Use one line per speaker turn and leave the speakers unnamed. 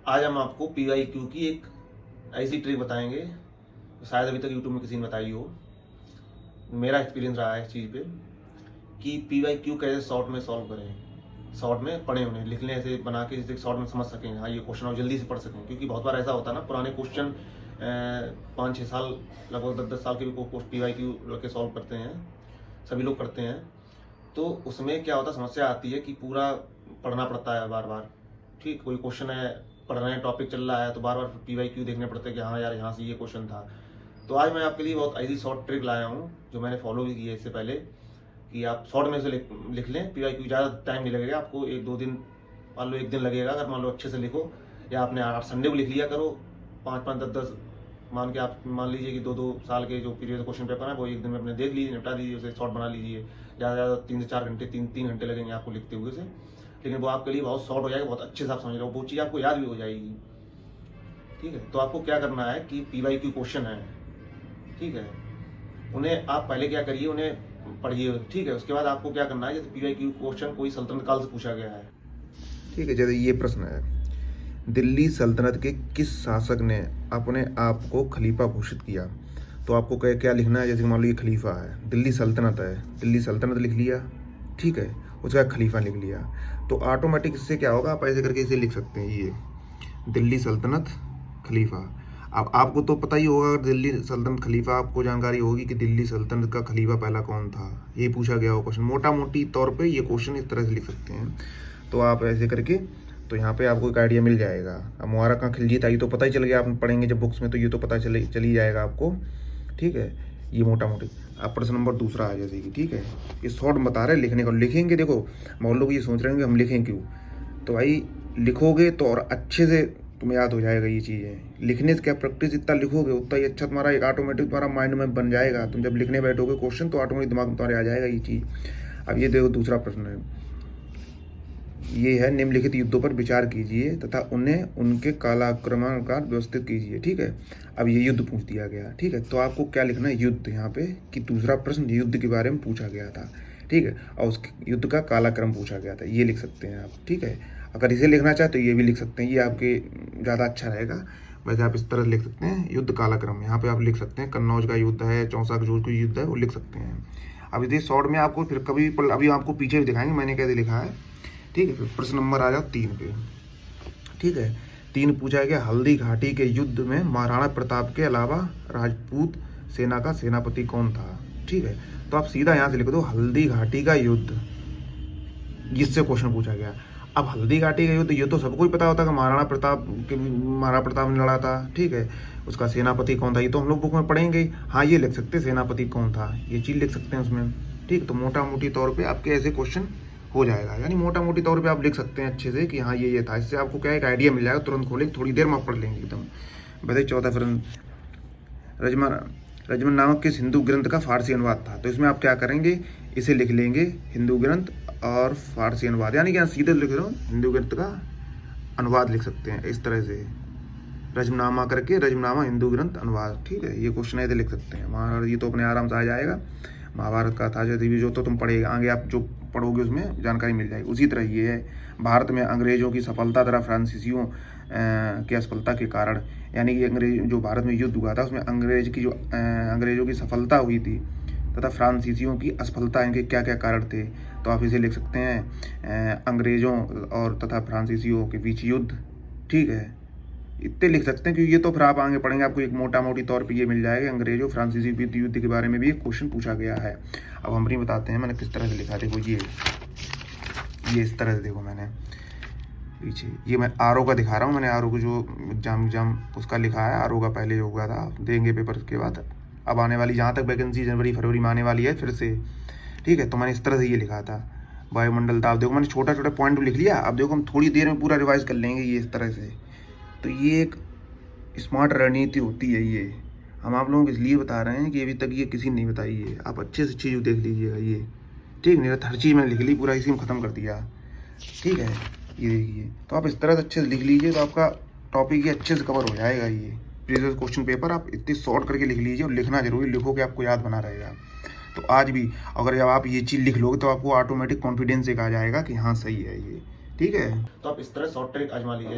आज हम आपको PYQ की एक ऐसी ट्रिक बताएंगे, शायद अभी तक यूट्यूब में किसी ने बताई हो। मेरा एक्सपीरियंस रहा है इस चीज़ पे कि PYQ कैसे शॉर्ट में सॉल्व करें, शॉर्ट में पढ़े उन्हें लिख लें, ऐसे बना के जिससे शॉर्ट में समझ सकें, हाँ ये क्वेश्चन और जल्दी से पढ़ सकें। क्योंकि बहुत बार ऐसा होता है ना, पुराने क्वेश्चन 5-6 साल, लगभग 10-10 साल के भी PYQ लड़के सॉल्व करते हैं, सभी लोग करते हैं। तो उसमें क्या होता है, समस्या आती है कि पूरा पढ़ना पड़ता है बार बार। ठीक, कोई क्वेश्चन है, पढ़ रहे हैं, टॉपिक चल रहा है, तो बार बार PYQ देखने पड़ते हैं कि हाँ यार यहाँ से ये क्वेश्चन था। तो आज मैं आपके लिए बहुत ऐसी शॉर्ट ट्रिक लाया हूँ जो मैंने फॉलो भी की है इससे पहले, कि आप शॉर्ट में से लिख लें। PYQ ज़्यादा टाइम नहीं लगेगा आपको, 1-2 दिन, मान लो 1 दिन लगेगा अगर मान लो अच्छे से लिखो। या आपने संडे को लिख लिया करो, 5-5, 10-10 मान के आप मान लीजिए कि 2-2 साल के जो पीरियड क्वेश्चन पेपर है वो 1 दिन में अपने देख लीजिए, निपटा दीजिए, उसे शॉर्ट बना लीजिए। ज़्यादा ज़्यादा 3 से 4 घंटे, 3 घंटे लगेंगे आपको लिखते हुए से, लेकिन वो आपके लिए बहुत शॉर्ट हो जाएगा, बहुत अच्छे से आप समझ लो, वो चीज़ आपको याद भी हो जाएगी। ठीक है, तो आपको क्या करना है कि PYQ क्वेश्चन है, ठीक है, उन्हें आप पहले क्या करिए, उन्हें पढ़िए। ठीक है, उसके बाद आपको क्या करना है, जैसे PYQ क्वेश्चन कोई सल्तनत काल से पूछा गया है।
ठीक है, जैसे ये प्रश्न है, दिल्ली सल्तनत के किस शासक ने अपने आप को खलीफा घोषित किया? तो आपको क्या लिखना है, जैसे मान लो ये खलीफा है, दिल्ली सल्तनत है, दिल्ली सल्तनत लिख लिया, ठीक है, उसका खलीफा लिख लिया। तो ऑटोमेटिक इससे क्या होगा, आप ऐसे करके इसे लिख सकते हैं, ये दिल्ली सल्तनत खलीफा। अब आपको तो पता ही होगा, अगर दिल्ली सल्तनत खलीफा, आपको जानकारी होगी कि दिल्ली सल्तनत का खलीफा पहला कौन था, ये पूछा गया हो क्वेश्चन। मोटा मोटी तौर पे ये क्वेश्चन इस तरह से लिख सकते हैं। तो आप ऐसे करके, तो यहाँ पे आपको एक आइडिया मिल जाएगा। अब मुबारक का खिलजी था, ये तो पता ही चल गया, आप पढ़ेंगे जब बुक्स में तो ये तो पता चल ही जाएगा आपको। ठीक है, ये मोटा मोटी। अब प्रश्न नंबर दूसरा है, जैसे कि ठीक है, ये शॉर्ट बता रहे हैं लिखने को, लिखेंगे। देखो बहुत लोग ये सोच रहे हैं कि हम लिखें क्यों, तो भाई लिखोगे तो और अच्छे से तुम्हें याद हो जाएगा ये चीज़ें। लिखने से क्या, प्रैक्टिस जितना लिखोगे उतना ही अच्छा तुम्हारा एक ऑटोमेटिक तुम्हारा माइंड में बन जाएगा। तुम जब लिखने बैठोगे क्वेश्चन तो ऑटोमेटिक दिमाग में तुम्हारे आ जाएगा ये चीज़। अब ये देखो दूसरा प्रश्न है, ये है, निम्नलिखित युद्धों पर विचार कीजिए तथा उन्हें उनके कालाक्रमानुसार व्यवस्थित कीजिए। ठीक है, अब ये युद्ध पूछ दिया गया। ठीक है, तो आपको क्या लिखना है, युद्ध, यहाँ पे कि दूसरा प्रश्न युद्ध के बारे में पूछा गया था। ठीक है, और उस युद्ध का कालाक्रम पूछा गया था, ये लिख सकते हैं आप। ठीक है, अगर इसे लिखना चाहे तो ये भी लिख सकते हैं, ये आपके ज़्यादा अच्छा रहेगा। वैसे आप इस तरह लिख सकते हैं, युद्ध कालाक्रम, यहाँ पे आप लिख सकते हैं कन्नौज का युद्ध है, चौसा का जो कोई युद्ध है वो लिख सकते हैं। अब इसे शॉर्ट में आपको फिर कभी, अभी आपको पीछे भी दिखाएंगे मैंने कैसे लिखा है। ठीक है, फिर प्रश्न नंबर आ जाओ 3 पे। ठीक है, 3 पूछा गया, हल्दी घाटी के युद्ध में महाराणा प्रताप के अलावा राजपूत सेना का सेनापति कौन था? ठीक है, तो आप सीधा यहाँ से लिख दो हल्दी घाटी का युद्ध, जिससे क्वेश्चन पूछा गया। अब हल्दी घाटी का युद्ध ये तो सबको ही पता होता है कि महाराणा प्रताप ने लड़ा था। ठीक है, उसका सेनापति कौन था ये तो हम लोग बुक में पढ़ेंगे। हाँ, ये लिख सकते हैं सेनापति कौन था, ये चीज़ लिख सकते हैं उसमें। ठीक, तो मोटा मोटी तौर पे आपके ऐसे क्वेश्चन हो जाएगा, यानी मोटा मोटी तौर पे आप लिख सकते हैं अच्छे से कि हाँ ये था। इससे आपको क्या एक आइडिया मिल जाएगा, तुरंत खोलेंगे, थोड़ी देर में आप पढ़ लेंगे एकदम। वैसे चौथा प्रश्न, रजमन नामक किस हिंदू ग्रंथ का फारसी अनुवाद था? तो इसमें आप क्या करेंगे, इसे लिख लेंगे हिंदू ग्रंथ और फारसी अनुवाद, यानी कि सीधे लिख रहा हूँ हिंदू ग्रंथ का अनुवाद लिख सकते हैं इस तरह से, रजमनामा करके, रजमनामा हिंदू ग्रंथ अनुवाद। ठीक है, ये क्वेश्चन ऐसे लिख सकते हैं। महाभारत ये तो अपने आराम से आ जाएगा, महाभारत का था जो तो तुम पढ़ेगा आगे, आप जो पढ़ोगे उसमें जानकारी मिल जाएगी। उसी तरह ये है, भारत में अंग्रेजों की सफलता तथा फ्रांसीसियों की असफलता के कारण, यानी कि अंग्रेज जो भारत में युद्ध हुआ था उसमें अंग्रेजों की सफलता हुई थी तथा फ्रांसीसियों की असफलता, इनके क्या क्या कारण थे? तो आप इसे लिख सकते हैं अंग्रेजों और तथा फ्रांसीसियों के बीच युद्ध। ठीक है, इतने लिख सकते हैं, क्योंकि ये तो फिर आप आगे पढ़ेंगे, आपको एक मोटा मोटी तौर पे ये मिल जाएगा। अंग्रेजों फ्रांसीसी युद्ध के बारे में भी एक क्वेश्चन पूछा गया है। अब हम नहीं बताते हैं मैंने किस तरह से लिखा, देखो ये इस तरह से, देखो मैंने पीछे ये मैं आरओ का दिखा रहा हूँ, मैंने आरओ को जो एग्जाम उसका लिखा है, आरओ का पहले जो हुआ था, देंगे पेपर के बाद। अब आने वाली जहाँ तक वैकेंसी जनवरी फरवरी में आने वाली है फिर से। ठीक है, तो मैंने इस तरह से ये लिखा था, वायुमंडल था। अब देखो मैंने छोटा छोटा पॉइंट लिख लिया, अब देखो हम थोड़ी देर में पूरा रिवाइज कर लेंगे ये इस तरह से। तो ये एक स्मार्ट रणनीति होती है, ये हम आप लोगों को इसलिए बता रहे हैं कि अभी तक ये किसी ने नहीं बताई है। आप अच्छे से चीज़ देख लीजिएगा ये। ठीक, नहीं हर चीज़ मैंने लिख ली, पूरा इसी में ख़त्म कर दिया। ठीक है, ये देखिए, तो आप इस तरह से अच्छे से लिख लीजिए तो आपका टॉपिक ये अच्छे से कवर हो जाएगा। ये प्रीवियस क्वेश्चन पेपर आप इतने शॉर्ट करके लिख लीजिए, और लिखना जरूरी, लिखोगे आपको याद बना रहेगा। तो आज भी अगर जब आप ये चीज़ लिख लोगे तो आपको ऑटोमेटिक कॉन्फिडेंस एक आ जाएगा कि हाँ सही है ये। ठीक है,
तो आप इस तरह शॉर्ट ट्रिक आजमा लीजिए।